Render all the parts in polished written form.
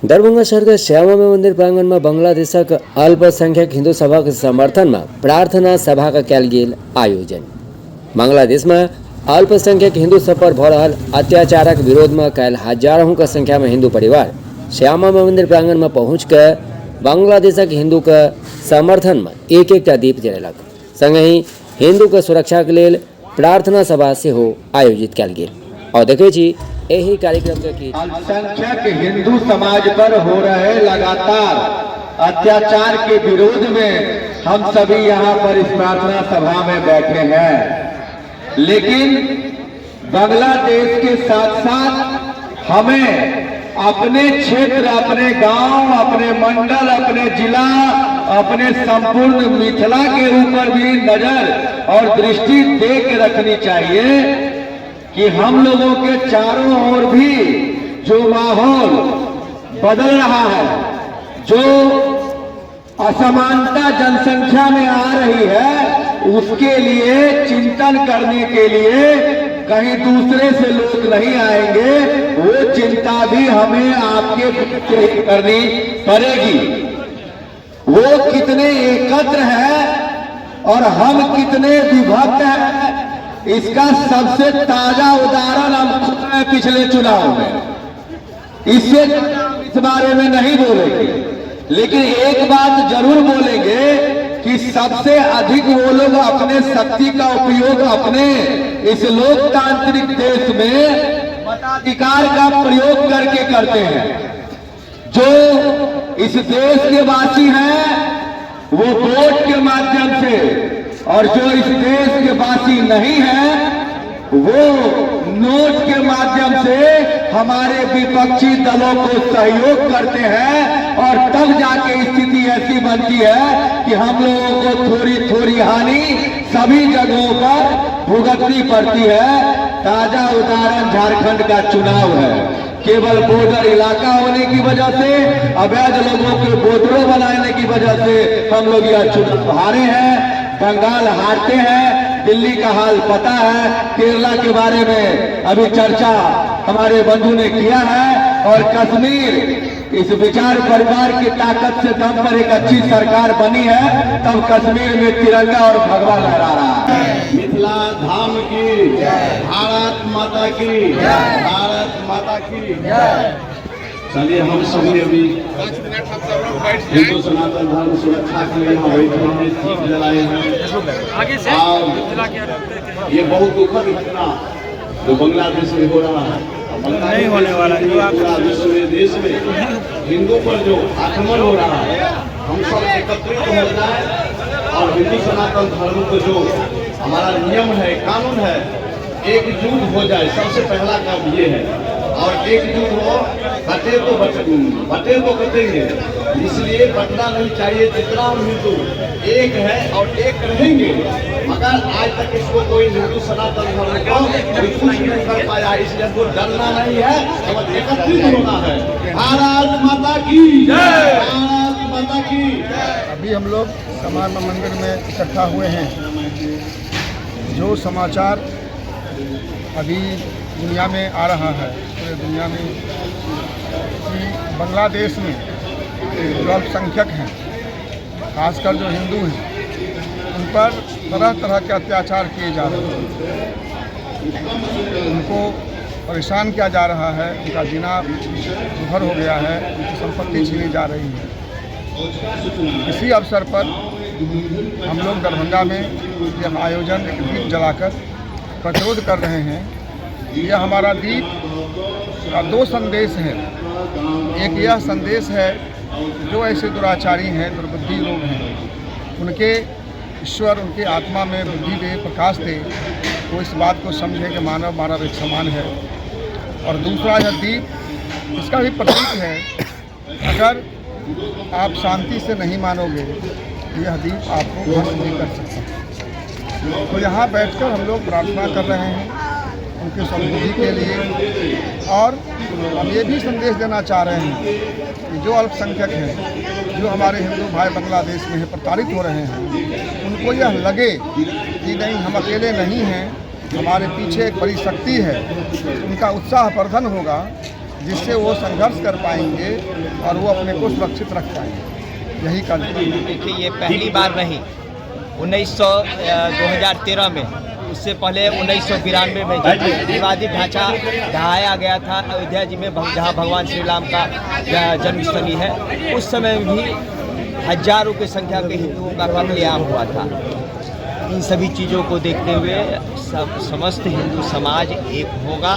दरभंगा शहर के श्यामा मंदिर प्रांगण में बांग्लादेशक अल्पसंख्यक हिंदू सभा के समर्थन में प्रार्थना सभा का कयल गेल आयोजन। बांग्लादेश में अल्पसंख्यक हिंदू सब पर भ रहल अत्याचारक विरोध में कल हजारों की संख्या में हिंदू परिवार श्यामा मंदिर प्रांगण में पहुँच कर बांग्लादेशक हिंदू के समर्थन में एक दीप जरेलक। संगहि हिंदू के सुरक्षा के लिए प्रार्थना सभा से आयोजित कयल गेल। और देखे छी यही कार्यक्रम के अल्पसंख्यक हिंदू समाज पर हो रहे लगातार अत्याचार के विरोध में हम सभी यहाँ पर इस प्रार्थना सभा में बैठे हैं। लेकिन बांग्लादेश के साथ साथ हमें अपने क्षेत्र, अपने गांव, अपने मंडल, अपने जिला, अपने संपूर्ण मिथिला के ऊपर भी नजर और दृष्टि दे के रखनी चाहिए कि हम लोगों के चारों ओर भी जो माहौल बदल रहा है, जो असमानता जनसंख्या में आ रही है, उसके लिए चिंतन करने के लिए कहीं दूसरे से लोग नहीं आएंगे। वो चिंता भी हमें आपके करनी पड़ेगी। वो कितने एकत्र है और हम कितने विभक्त हैं, इसका सबसे ताजा उदाहरण हम खुद हैं पिछले चुनाव में। इससे इस बारे में नहीं बोलेंगे, लेकिन एक बात जरूर बोलेंगे कि सबसे अधिक वो लोग अपने शक्ति का उपयोग अपने इस लोकतांत्रिक देश में मताधिकार का प्रयोग करके करते हैं। जो इस देश के वासी हैं वो वोट के माध्यम से, और जो इस देश के वासी नहीं है वो नोट के माध्यम से हमारे विपक्षी दलों को सहयोग करते हैं। और तब जाके स्थिति ऐसी बनती है कि हम लोगों को थोड़ी थोड़ी हानि सभी जगहों पर भुगतनी पड़ती है। ताजा उदाहरण झारखंड का चुनाव है। केवल बॉर्डर इलाका होने की वजह से, अवैध लोगों के बोतलों बनाने की वजह से हम लोग यह चुनाव हारे हैं। बंगाल हारते हैं, दिल्ली का हाल पता है, केरला के बारे में अभी चर्चा हमारे बंधु ने किया है। और कश्मीर इस विचार परिवार की ताकत से दम पर एक अच्छी सरकार बनी है, तब कश्मीर में तिरंगा और भगवा लहरा रहा है। मिथिला धाम की, भारत माता की, भारत माता की। चलिए हम सभी अभी हिंदू सनातन धर्म सुरक्षा के लिए यहाँ बैठे हैं, दीप जलाए हैं। और ये बहुत दुखद घटना जो बांग्लादेश में हो रहा है, नहीं होने वाला है। पूरा विश्व में, देश में हिंदू पर जो आक्रमण हो रहा है, हम सब एकत्रित हो जाए और हिंदू सनातन धर्म को जो हमारा नियम है, कानून है, एकजुट हो जाए। सबसे पहला काम ये है। और एकजुट हो, बटे तो बटेंगे, इसलिए बटना नहीं चाहिए। जितना हम हिंदू एक है और एक रहेंगे, मगर आज तक इसको कोई हिंदू सनातन धर्म को कुछ नहीं कर पाया। इसलिए हमको डरना नहीं है और एकत्रित होना है। भारत माता की जय, भारत माता की। अभी हम लोग श्यामा मंदिर में इकट्ठा हुए हैं। जो समाचार अभी दुनिया में आ रहा है, पूरे दुनिया में, कि बांग्लादेश में जो अल्पसंख्यक हैं, खासकर जो हिंदू हैं, उन पर तरह तरह के अत्याचार किए जा रहे हैं। उनको परेशान किया जा रहा है, उनका जीना दुभर हो गया है, उनकी संपत्ति छीनी जा रही है। इसी अवसर पर हम लोग दरभंगा में यह आयोजन एक दीप जलाकर प्रतिरोध कर रहे हैं। यह हमारा दीप का दो संदेश है। एक यह संदेश है, जो ऐसे दुराचारी हैं, दुर्बुद्धि लोग हैं, उनके ईश्वर उनके आत्मा में बुद्धि दे, प्रकाश दे, वो इस बात को समझे कि मानव मानव एक समान है। और दूसरा यह दीप इसका भी प्रतीक है, अगर आप शांति से नहीं मानोगे यह दीप आपको भस्म नहीं कर सकता। तो यहाँ बैठकर हम लोग प्रार्थना कर रहे हैं उनकी समृद्धि के लिए। और हम ये भी संदेश देना चाह रहे हैं कि जो अल्पसंख्यक हैं, जो हमारे हिंदू भाई बांग्लादेश में प्रताड़ित हो रहे हैं, उनको यह लगे कि नहीं, हम अकेले नहीं हैं, हमारे पीछे एक बड़ी शक्ति है। उनका उत्साह वर्धन होगा जिससे वो संघर्ष कर पाएंगे और वो अपने को सुरक्षित रख पाएंगे। यही कार्यक्रम। देखिए, ये पहली बार नहीं, 2013 में, उससे पहले 1992 में जब विवादित ढांचा ढहाया गया था अयोध्या जी में, जहाँ भगवान श्री राम का जन्मस्थली है, उस समय भी हजारों की संख्या के हिंदुओं का कत्लेआम हुआ था। इन सभी चीज़ों को देखते हुए समस्त हिंदू समाज एक होगा,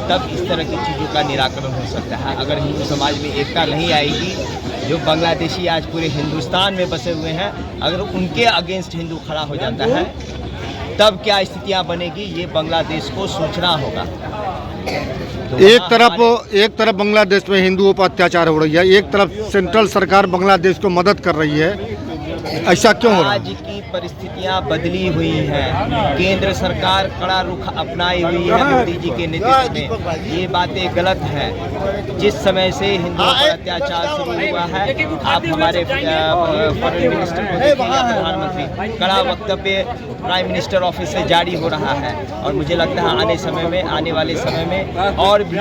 तब इस तरह की चीज़ों का निराकरण हो सकता है। अगर हिंदू समाज में एकता नहीं आएगी, जो बांग्लादेशी आज पूरे हिंदुस्तान में बसे हुए हैं, अगर उनके अगेंस्ट हिंदू खड़ा हो जाता है, तब क्या स्थितियां बनेगी, ये बांग्लादेश को सोचना होगा। तो एक तरफ बांग्लादेश में हिंदुओं पर अत्याचार हो रही है, एक तरफ सेंट्रल सरकार बांग्लादेश को मदद कर रही है, ऐसा क्यों हो रहा है? आज की परिस्थितियां बदली हुई हैं। केंद्र सरकार कड़ा रुख अपनाई हुई है मोदी जी के नेतृत्व में। ये बातें गलत हैं। जिस समय से हिंदुओं पर अत्याचार शुरू हुआ है, आप हमारे फॉरेन मिनिस्टर को देखिए, प्रधानमंत्री कड़ा वक्तव्य प्राइम मिनिस्टर ऑफिस से जारी हो रहा है, और मुझे लगता है आने वाले समय में और भी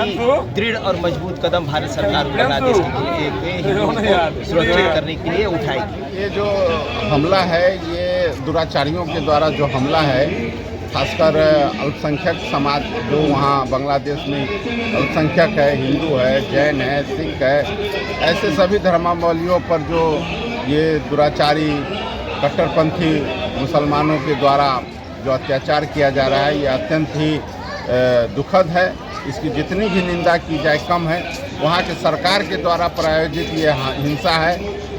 दृढ़ और मजबूत कदम भारत सरकार बांग्लादेश के हिंदुओं को सुरक्षित करने के लिए उठाएगी। ये जो हमला है, ये दुराचारियों के द्वारा जो हमला है, खासकर अल्पसंख्यक समाज जो वहाँ बांग्लादेश में अल्पसंख्यक है, हिंदू है, जैन है, सिख है, ऐसे सभी धर्मावलंबियों पर जो ये दुराचारी कट्टरपंथी मुसलमानों के द्वारा जो अत्याचार किया जा रहा है, ये अत्यंत ही दुखद है। इसकी जितनी भी निंदा की जाए कम है। वहाँ के सरकार के द्वारा प्रायोजित ये हिंसा है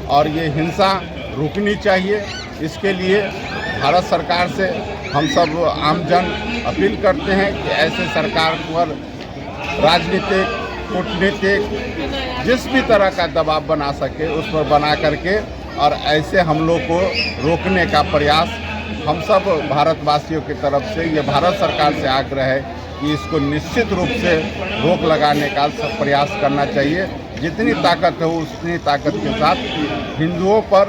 और ये हिंसा रुकनी चाहिए। इसके लिए भारत सरकार से हम सब आमजन अपील करते हैं कि ऐसे सरकार पर राजनीतिक, कूटनीतिक जिस भी तरह का दबाव बना सके उस पर बना करके और ऐसे हमलों को रोकने का प्रयास हम सब भारतवासियों की तरफ से ये भारत सरकार से आग्रह है कि इसको निश्चित रूप से रोक लगाने का सब प्रयास करना चाहिए। जितनी ताकत है उतनी ताकत के साथ हिंदुओं पर,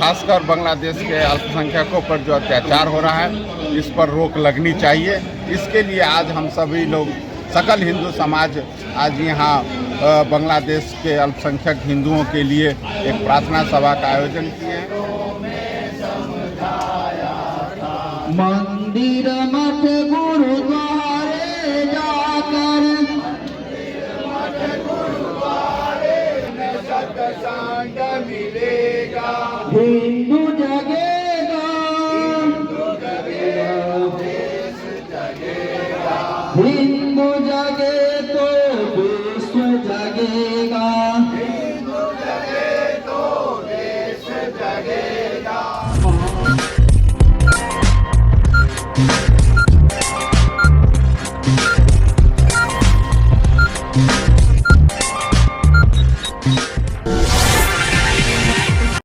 खासकर बांग्लादेश के अल्पसंख्यकों पर जो अत्याचार हो रहा है, इस पर रोक लगनी चाहिए। इसके लिए आज हम सभी लोग, सकल हिंदू समाज आज यहाँ बांग्लादेश के अल्पसंख्यक हिंदुओं के लिए एक प्रार्थना सभा का आयोजन किए हैं। मंदिर मठ गुरुद्वारे जाकर सत्संग मिलेगा।